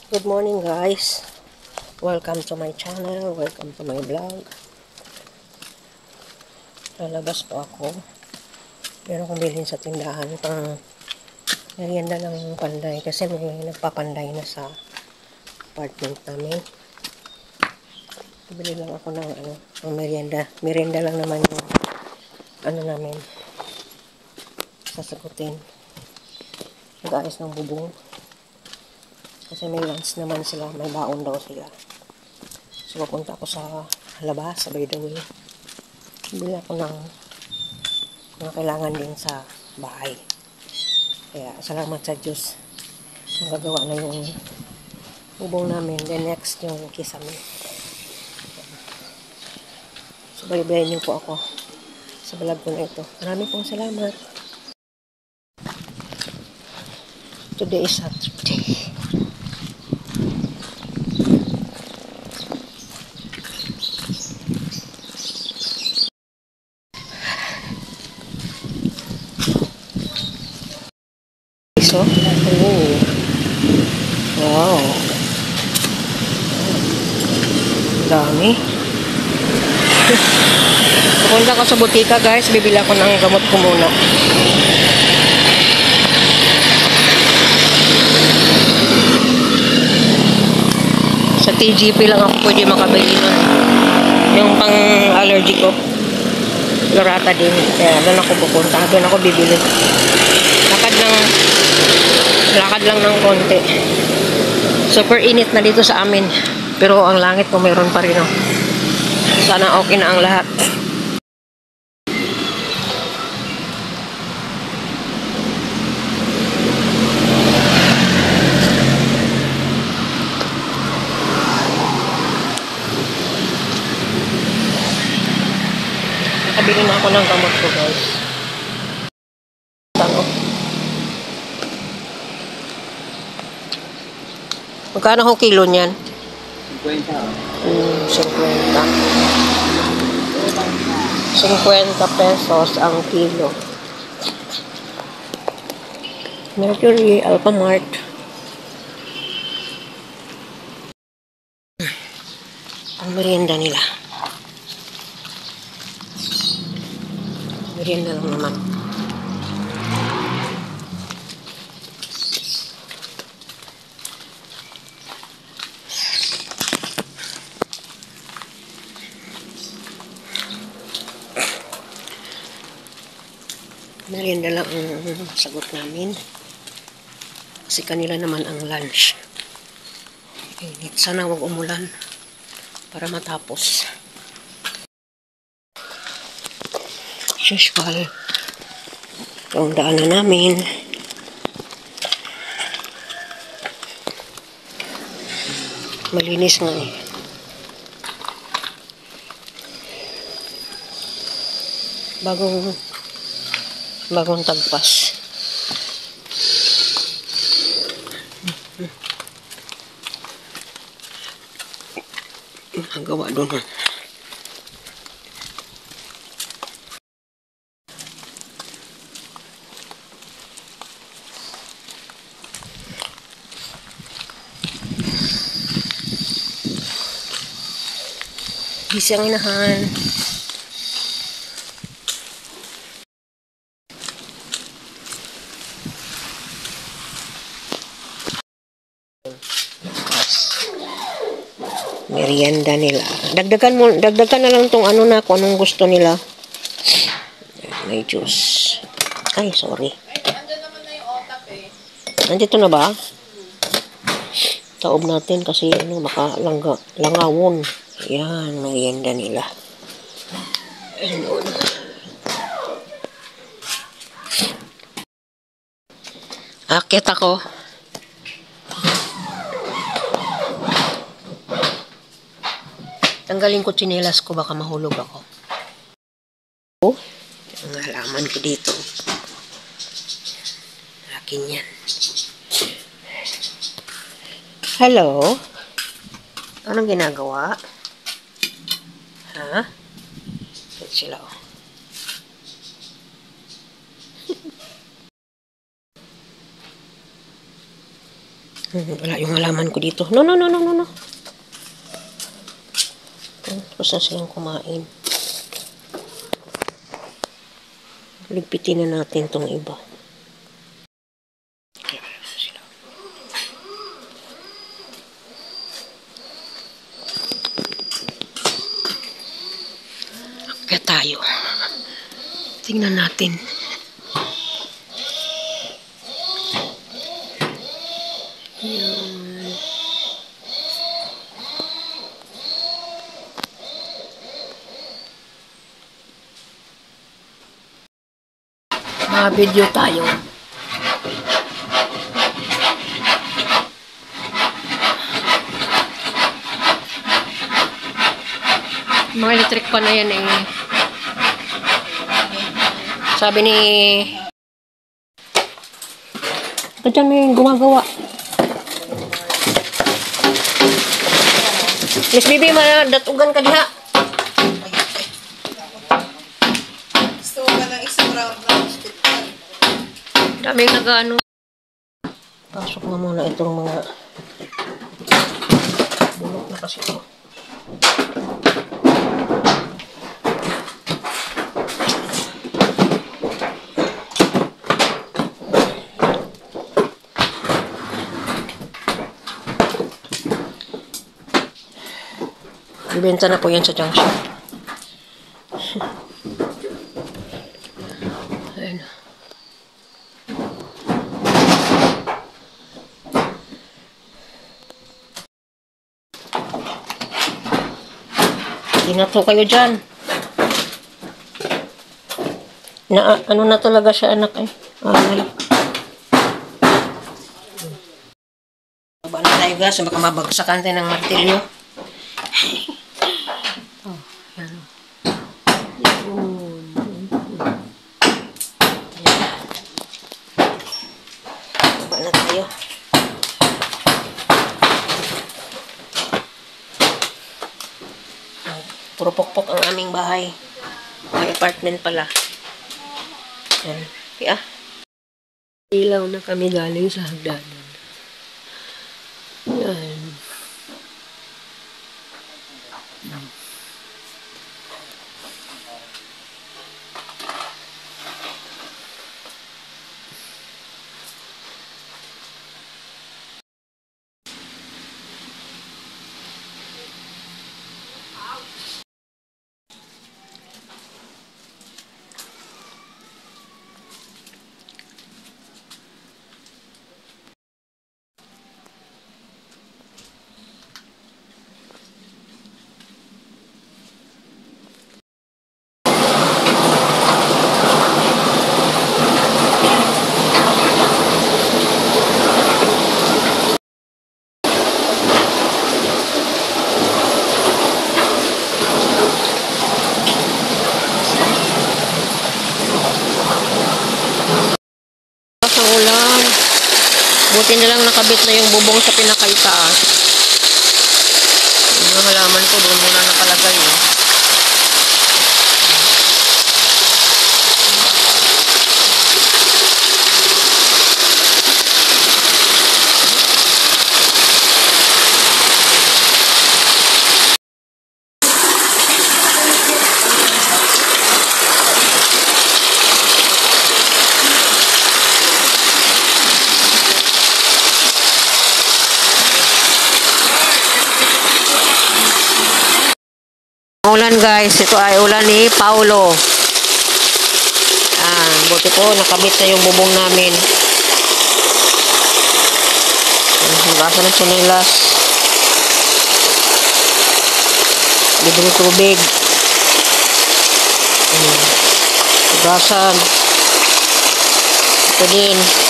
Good morning guys. Welcome to my channel. Welcome to my vlog. Lalabas po ako. Meron kong bilhin sa tindahan pang merienda ng panday kasi may nagpapanday na sa apartment namin. Bili lang ako ng ng merienda. Merienda lang naman yung namin sasagutin. Nag-ayos ng bubong. Kasi may lunch naman sila, may baon daw sila. So, papunta ako sa labas, by the way. Bili ako ng mga kailangan din sa bahay. Kaya, salamat sa Diyos. Magagawa na yung bubong namin. Then, next, yung kisame. So, balibayan niyo po ako sa vlog ko na ito. Maraming pong salamat. Today is Saturday. So, oh. Wow. Dami. Pupunta ko sa butika guys, bibili ako ng gamot ko muna. Sa TGP lang ako pwede makabili nun. Yung pang allergy ko. Lorata din. Kaya doon ako pupunta. Doon ako bibili. Lakad lang ng konti. Super init na dito sa amin. Pero ang langit ko mayroon pa rin. Oh. Sana okay na ang lahat. Nakabili na ako ng gamot ko guys. Magkano ho kilo niyan? 50. 50 pesos ang kilo. Mercury, Alphamart. Ang merienda nila. Merienda lang naman. Merienda lang ang sagot namin. Kasi kanila naman ang lunch. Init. Sana wag umulan para matapos. Usual. Ito ang daanan namin. Malinis nga eh. Bagong tagpas. Magawa doon. Busy ang inahan. Merienda nila. Dagdagan na lang tong kung anong gusto nila. May juice. Ay, sorry. Andyan naman na yung otap eh. Nandito na ba? Taob natin kasi baka langawon. Yan, merienda nila. Ayun. Akit ako. Tanggalin ko tsinelas ko, baka mahulog ako. Ang halaman ko dito. Akin yan. Hello? Anong ginagawa? Ha? Ito sila oh. Wala yung halaman ko dito. No, no, no, no, no, no. Tapos na silang kumain. Ligpitin na natin tong iba. Kaya tayo. Tingnan natin. Yan. Video tayo. Mga electric pa na yan eh. Sabi ni... Ito dyan may gumagawa. Miss Bibi, datugan ka diha. Gusto ko ng isang round ng hospital. Daming nag-ano. Pasok na muna itong mga... Bulok na kasi ito. Ibenta na po yan sa junction. Ayan. Ingat po kayo dyan. Ano na talaga siya anak eh. Baba na tayo guys. Baka mabagsakan tayo ng martilyo. Na tayo. Puro pokpok ang aming bahay. May apartment pala. Yan. Kaya, ilaw na kami galing sa hagdanan. Yan. Buti na lang nakabit na yung bubong sa pinakaitaas. Yung halaman ko doon muna nakalagay eh. Ulan guys, ito ay ulan ni Paulo. Buti po nakabit na yung bubong namin. Basa ng tsinelas. Libreng tubig. Basan. Ito din.